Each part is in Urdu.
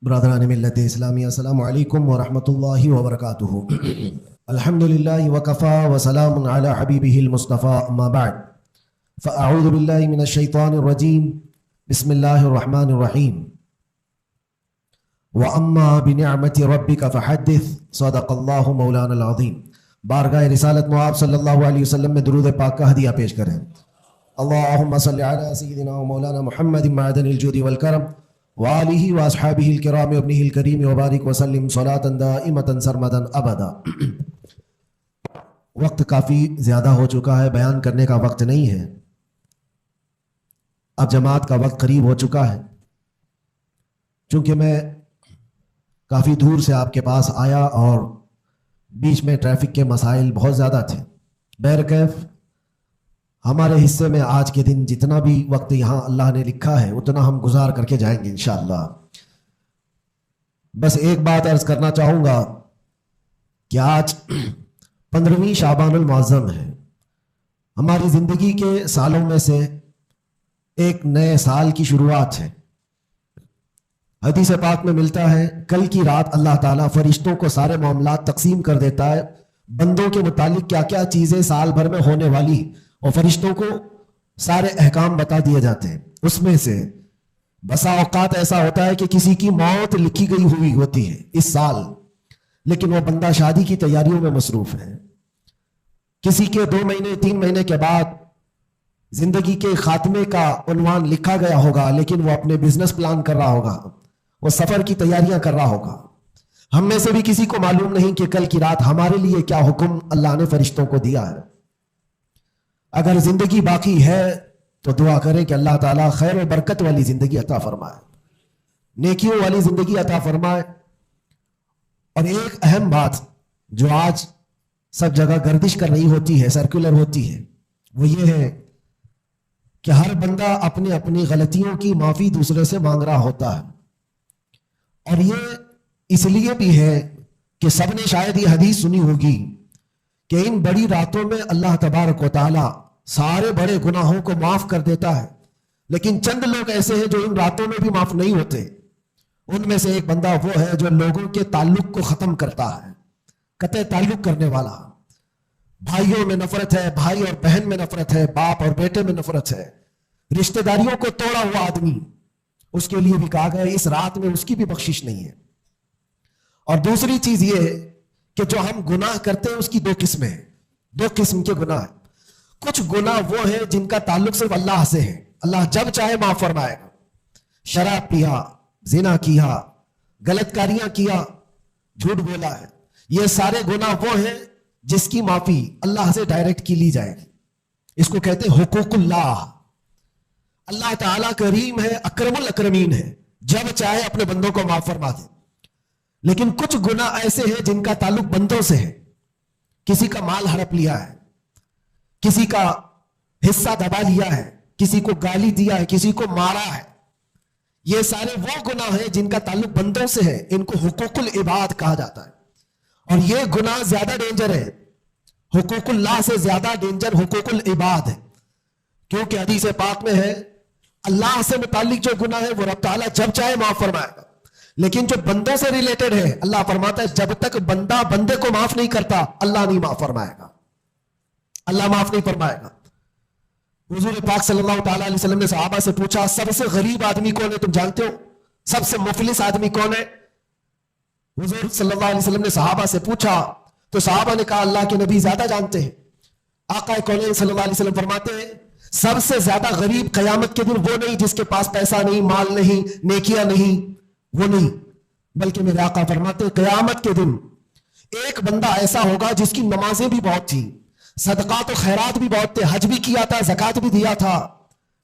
برادران ملت اسلامی، السلام علیکم ورحمۃ اللہ وبرکاتہ۔ الحمدللہ وکفا وسلام علی حبیبہ المصطفیٰ، اما بعد فاعوذ باللہ من الشیطان الرجیم، بسم اللہ الرحمن الرحیم۔ واما بنعمت ربک فحدث، صدق اللہ مولانا العظیم۔ بارگاہ رسالت میں آپ صلی اللہ علیہ وسلم میں درود پاک کا ہدیہ پیش کریں۔ اللہم صلی علی سیدنا و مولانا محمد معدن الجود والکرم وآلہ واصحابہ الکرام وابنہ الکریم وبارک وسلم صلاۃ دائمۃ سرمدا ابدا۔ وقت کافی زیادہ ہو چکا ہے، بیان کرنے کا وقت نہیں ہے، اب جماعت کا وقت قریب ہو چکا ہے۔ چونکہ میں کافی دور سے آپ کے پاس آیا اور بیچ میں ٹریفک کے مسائل بہت زیادہ تھے، بہرکیف ہمارے حصے میں آج کے دن جتنا بھی وقت یہاں اللہ نے لکھا ہے اتنا ہم گزار کر کے جائیں گے انشاءاللہ۔ بس ایک بات عرض کرنا چاہوں گا کہ آج 15ویں شعبان المعظم ہے۔ ہماری زندگی کے سالوں میں سے ایک نئے سال کی شروعات ہے۔ حدیث پاک میں ملتا ہے کل کی رات اللہ تعالیٰ فرشتوں کو سارے معاملات تقسیم کر دیتا ہے، بندوں کے متعلق کیا کیا چیزیں سال بھر میں ہونے والی، اور فرشتوں کو سارے احکام بتا دیے جاتے ہیں۔ اس میں سے بسا اوقات ایسا ہوتا ہے کہ کسی کی موت لکھی گئی ہوئی ہوتی ہے اس سال، لیکن وہ بندہ شادی کی تیاریوں میں مصروف ہے۔ کسی کے 2 مہینے 3 مہینے کے بعد زندگی کے خاتمے کا عنوان لکھا گیا ہوگا، لیکن وہ اپنے بزنس پلان کر رہا ہوگا، وہ سفر کی تیاریاں کر رہا ہوگا۔ ہم میں سے بھی کسی کو معلوم نہیں کہ کل کی رات ہمارے لیے کیا حکم اللہ نے فرشتوں کو دیا ہے۔ اگر زندگی باقی ہے تو دعا کریں کہ اللہ تعالیٰ خیر و برکت والی زندگی عطا فرمائے، نیکیوں والی زندگی عطا فرمائے۔ اور ایک اہم بات جو آج سب جگہ گردش کر رہی ہوتی ہے، سرکولر ہوتی ہے، وہ یہ ہے کہ ہر بندہ اپنی اپنی غلطیوں کی معافی دوسرے سے مانگ رہا ہوتا ہے۔ اور یہ اس لیے بھی ہے کہ سب نے شاید یہ حدیث سنی ہوگی کہ ان بڑی راتوں میں اللہ تبارک و تعالی سارے بڑے گناہوں کو معاف کر دیتا ہے، لیکن چند لوگ ایسے ہیں جو ان راتوں میں بھی معاف نہیں ہوتے۔ ان میں سے ایک بندہ وہ ہے جو لوگوں کے تعلق کو ختم کرتا ہے، قطع تعلق کرنے والا۔ بھائیوں میں نفرت ہے، بھائی اور بہن میں نفرت ہے، باپ اور بیٹے میں نفرت ہے، رشتہ داریوں کو توڑا ہوا آدمی، اس کے لیے بھی کہا گیا اس رات میں اس کی بھی بخشش نہیں ہے۔ اور دوسری چیز یہ ہے کہ جو ہم گناہ کرتے ہیں اس کی 2 قسمیں ہیں، 2 قسم کے گناہ ہیں۔ کچھ گناہ وہ ہیں جن کا تعلق صرف اللہ سے ہے، اللہ جب چاہے معاف فرمائے گا۔ شراب پیا، زنا کیا، غلط کاریاں کیا، جھوٹ بولا ہے، یہ سارے گناہ وہ ہیں جس کی معافی اللہ سے ڈائریکٹ کی لی جائے گی۔ اس کو کہتے ہیں حقوق اللہ۔ اللہ تعالیٰ کریم ہے، اکرم الاکرمین ہے، جب چاہے اپنے بندوں کو معاف فرما دے۔ لیکن کچھ گناہ ایسے ہیں جن کا تعلق بندوں سے ہے، کسی کا مال ہڑپ لیا ہے، کسی کا حصہ دبا لیا ہے، کسی کو گالی دیا ہے، کسی کو مارا ہے، یہ سارے وہ گناہ ہیں جن کا تعلق بندوں سے ہے، ان کو حقوق العباد کہا جاتا ہے۔ اور یہ گناہ زیادہ ڈینجر ہے، حقوق اللہ سے زیادہ ڈینجر حقوق العباد ہے، کیونکہ حدیث پاک میں ہے اللہ سے متعلق جو گناہ ہے وہ رب تعالیٰ جب چاہے معاف فرمائے گا، لیکن جو بندوں سے ریلیٹڈ ہے اللہ فرماتا ہے جب تک بندہ بندے کو معاف نہیں کرتا اللہ نہیں معاف فرمائے گا، اللہ معاف نہیں فرمائے گا۔ حضور پاک صلی اللہ تعالیٰ علیہ وسلم نے صحابہ سے پوچھا سب سے غریب آدمی کون ہے، تم جانتے ہو سب سے مفلس آدمی کون ہے؟ حضور صلی اللہ علیہ وسلم نے صحابہ سے پوچھا تو صحابہ نے کہا اللہ کے نبی زیادہ جانتے ہیں۔ آقا کونین صلی اللہ علیہ وسلم فرماتے ہیں سب سے زیادہ غریب قیامت کے دن وہ نہیں جس کے پاس پیسہ نہیں، مال نہیں، نیکیاں نہیں، وہ نہیں، بلکہ میرے آقا فرماتے ہیں قیامت کے دن ایک بندہ ایسا ہوگا جس کی نمازیں بھی بہت تھی، صدقات و خیرات بھی بہت تھے، حج بھی کیا تھا، زکوٰۃ بھی دیا تھا،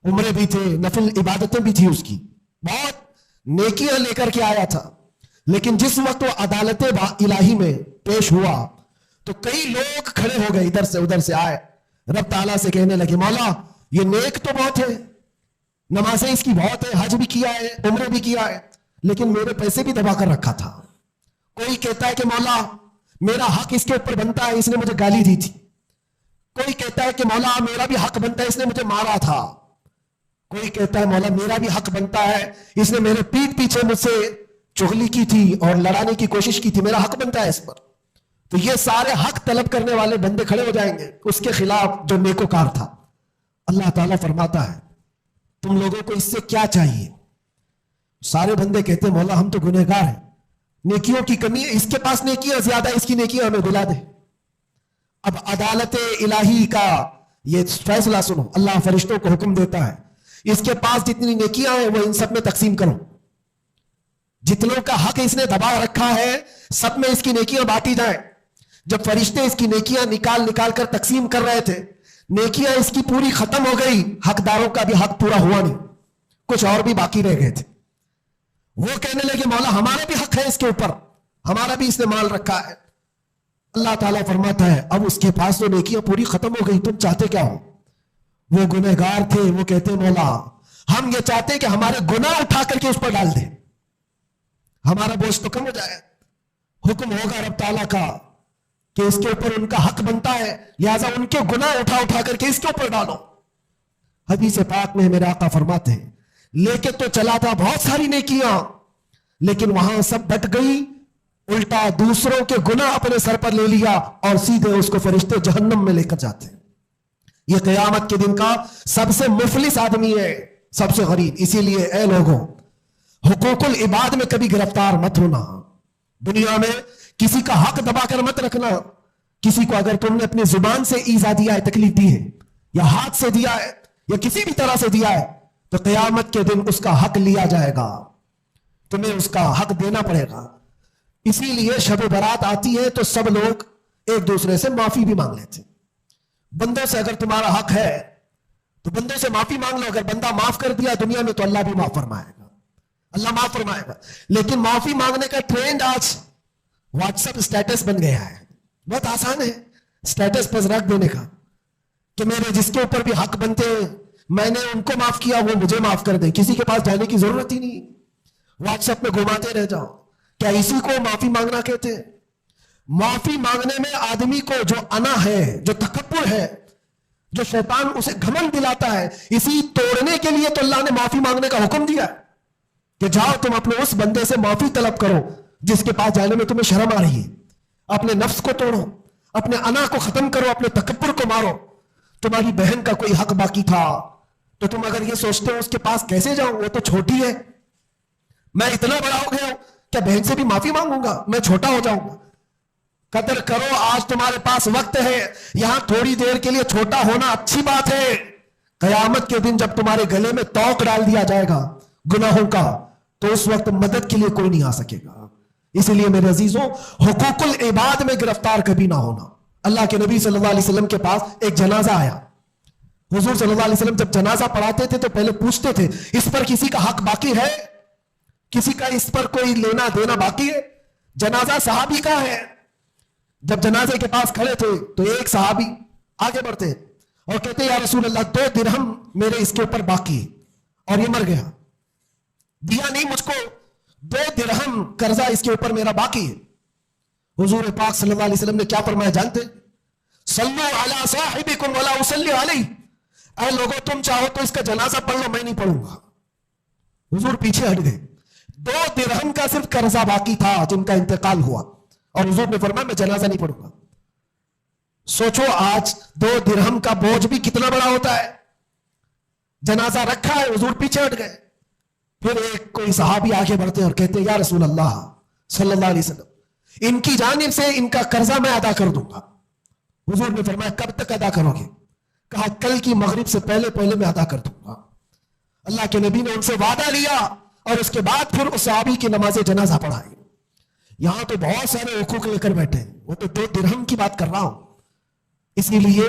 عمرے بھی تھے، نفل عبادتیں بھی تھی، اس کی بہت نیکیاں لے کر کے آیا تھا، لیکن جس وقت وہ عدالت الہی میں پیش ہوا تو کئی لوگ کھڑے ہو گئے، ادھر سے ادھر سے آئے، رب تعالیٰ سے کہنے لگے مولا یہ نیک تو بہت ہے، نمازیں اس کی بہت ہے، حج بھی کیا ہے، عمرے بھی کیا ہے، لیکن میرے پیسے بھی دبا کر رکھا تھا۔ کوئی کہتا ہے کہ مولا میرا حق اس کے اوپر بنتا ہے، اس نے مجھے گالی دی تھی، کوئی کہتا ہے کہ مولا میرا بھی حق بنتا ہے، اس نے مجھے مارا تھا، کوئی کہتا ہے مولا میرا بھی حق بنتا ہے، اس نے میرے پیٹھ پیچھے مجھ سے چغلی کی تھی اور لڑانے کی کوشش کی تھی، میرا حق بنتا ہے اس پر، تو یہ سارے حق طلب کرنے والے بندے کھڑے ہو جائیں گے اس کے خلاف جو نیکوکار تھا۔ اللہ تعالیٰ فرماتا ہے تم لوگوں کو اس سے کیا چاہیے؟ سارے بندے کہتے ہیں مولا ہم تو گنہگار ہیں، نیکیوں کی کمی ہے، اس کے پاس نیکیاں زیادہ، اس کی نیکیاں ہمیں دلا دے۔ اب عدالت الہی کا یہ فیصلہ سنو، اللہ فرشتوں کو حکم دیتا ہے اس کے پاس جتنی نیکیاں ہیں وہ ان سب میں تقسیم کرو، جتنوں کا حق اس نے دبا رکھا ہے سب میں اس کی نیکیاں بانٹی جائیں۔ جب فرشتے اس کی نیکیاں نکال کر تقسیم کر رہے تھے، نیکیاں اس کی پوری ختم ہو گئی، حقداروں کا بھی حق پورا ہوا نہیں، کچھ اور بھی باقی رہ گئے تھے۔ وہ کہنے لگے مولا ہمارا بھی حق ہے اس کے اوپر، ہمارا بھی اس نے مال رکھا ہے۔ اللہ تعالیٰ فرماتا ہے اب اس کے پاس تو نیکیاں پوری ختم ہو گئی، تم چاہتے کیا ہو؟ وہ گنہگار تھے، وہ کہتے مولا ہم یہ چاہتے ہیں کہ ہمارے گناہ اٹھا کر کے اس پر ڈال دیں، ہمارا بوجھ تو کم ہو جائے۔ حکم ہوگا رب تعالیٰ کا کہ اس کے اوپر ان کا حق بنتا ہے، لہذا ان کے گناہ اٹھا کر کے اس کے اوپر ڈالو۔ حدیث پاک میں میرے آقا فرماتے ہیں لے کے تو چلا تھا بہت ساری نیکیاں، لیکن وہاں سب بٹ گئی، الٹا دوسروں کے گناہ اپنے سر پر لے لیا اور سیدھے اس کو فرشتے جہنم میں لے کر جاتے ہیں۔ یہ قیامت کے دن کا سب سے مفلس آدمی ہے، سب سے غریب۔ اسی لیے اے لوگوں حقوق العباد میں کبھی گرفتار مت ہونا، دنیا میں کسی کا حق دبا کر مت رکھنا۔ کسی کو اگر تم نے اپنی زبان سے ایذا دیا ہے، تکلیف دی ہے، یا ہاتھ سے دیا ہے، یا کسی بھی طرح سے دیا ہے، تو قیامت کے دن اس کا حق لیا جائے گا، تمہیں اس کا حق دینا پڑے گا۔ اسی لیے شب برات آتی ہے تو سب لوگ ایک دوسرے سے معافی بھی مانگ لیتے ہیں۔ بندوں سے اگر تمہارا حق ہے تو بندوں سے معافی مانگ لو، اگر بندہ معاف کر دیا دنیا میں تو اللہ بھی معاف فرمائے گا، اللہ معاف فرمائے گا۔ لیکن معافی مانگنے کا ٹرینڈ آج واٹس ایپ اسٹیٹس بن گیا ہے، بہت آسان ہے اسٹیٹس پر رکھ دینے کا کہ میرے جس کے اوپر بھی حق بنتے ہیں میں نے ان کو معاف کیا، وہ مجھے معاف کر دیں، کسی کے پاس جانے کی ضرورت ہی نہیں، واٹس ایپ میں گھماتے رہ جاؤ۔ کیا اسی کو معافی مانگنا کہتے ہیں؟ معافی مانگنے میں آدمی کو جو انا ہے، جو تکبر ہے، جو شیطان اسے گھمنڈ دلاتا ہے، اسی توڑنے کے لیے تو اللہ نے معافی مانگنے کا حکم دیا ہے کہ جاؤ تم اپنے اس بندے سے معافی طلب کرو جس کے پاس جانے میں تمہیں شرم آ رہی ہے۔ اپنے نفس کو توڑو، اپنے انا کو ختم کرو، اپنے تکبر کو مارو۔ تمہاری بہن کا کوئی حق باقی تھا تو تم اگر یہ سوچتے ہو اس کے پاس کیسے جاؤں، وہ تو چھوٹی ہے، میں اتنا بڑا ہو گیا ہوں، کیا بہن سے بھی معافی مانگوں گا؟ میں چھوٹا ہو جاؤں گا؟ قدر کرو، آج تمہارے پاس وقت ہے، یہاں تھوڑی دیر کے لیے چھوٹا ہونا اچھی بات ہے۔ قیامت کے دن جب تمہارے گلے میں توق ڈال دیا جائے گا گناہوں کا تو اس وقت مدد کے لیے کوئی نہیں آ سکے گا۔ اس لیے میرے عزیزوں حقوق العباد میں گرفتار کبھی نہ ہونا۔ اللہ کے نبی صلی اللہ علیہ وسلم کے پاس ایک جنازہ آیا، حضور صلی اللہ علیہ وسلم جب جنازہ پڑھاتے تھے تو پہلے پوچھتے تھے اس پر کسی کا حق باقی ہے، کسی کا اس پر کوئی لینا دینا باقی ہے؟ جنازہ صحابی کا ہے۔ جب جنازے کے پاس کھڑے تھے تو ایک صحابی آگے بڑھتے اور کہتے یا رسول اللہ 2 درہم میرے اس کے اوپر باقی ہے اور یہ مر گیا، دیا نہیں مجھ کو، 2 درہم قرضہ اس کے اوپر میرا باقی ہے۔ حضور پاک صلی اللہ علیہ وسلم نے کیا فرمایا جانتے؟ صلو علی صاحبکم ولا اصلی علیہ، اے لوگوں تم چاہو تو اس کا جنازہ پڑھ لو، میں نہیں پڑھوں گا۔ حضور پیچھے ہٹ گئے، 2 درہم کا صرف قرضہ باقی تھا جن کا انتقال ہوا، اور حضور نے فرمایا میں جنازہ نہیں پڑھوں گا۔ سوچو آج 2 درہم کا بوجھ بھی کتنا بڑا ہوتا ہے۔ جنازہ رکھا ہے، حضور پیچھے ہٹ گئے۔ پھر ایک کوئی صحابی آگے بڑھتے اور کہتے یا رسول اللہ صلی اللہ علیہ وسلم ان کی جانب سے ان کا قرضہ میں ادا کر دوں گا۔ حضور نے فرمایا کب تک ادا کرو گے؟ کہا کل کی مغرب سے پہلے میں ادا کر دوں گا۔ اللہ کے نبی نے ان سے وعدہ لیا اور اس کے بعد پھر اس صحابی کی نماز جنازہ پڑھائی۔ یہاں تو بہت سارے حقوق لے کر بیٹھے ہیں، وہ تو 2 درہم کی بات کر رہا ہوں۔ اسی لیے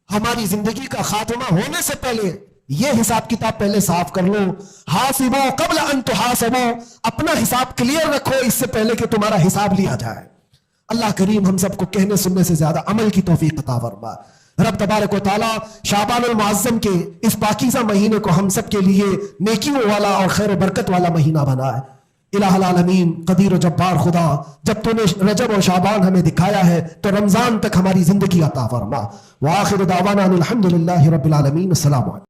ہماری زندگی کا خاتمہ ہونے سے پہلے یہ حساب کتاب پہلے صاف کر لو۔ حاسبو قبل ان تحاسبو، اپنا حساب کلیئر رکھو اس سے پہلے کہ تمہارا حساب لیا جائے۔ اللہ کریم ہم سب کو کہنے سننے سے زیادہ عمل کی توفیق عطا فرما۔ رب تبارک و تعالی شعبان المعظم کے اس پاکیزہ مہینے کو ہم سب کے لیے نیکیوں والا اور خیر و برکت والا مہینہ بنائے۔ الہ العالمین قدیر و جبار خدا، جب تو نے رجب اور شعبان ہمیں دکھایا ہے تو رمضان تک ہماری زندگی عطا فرما۔ وآخر دعوانا الحمدللہ رب العالمین۔ السلام علیکم۔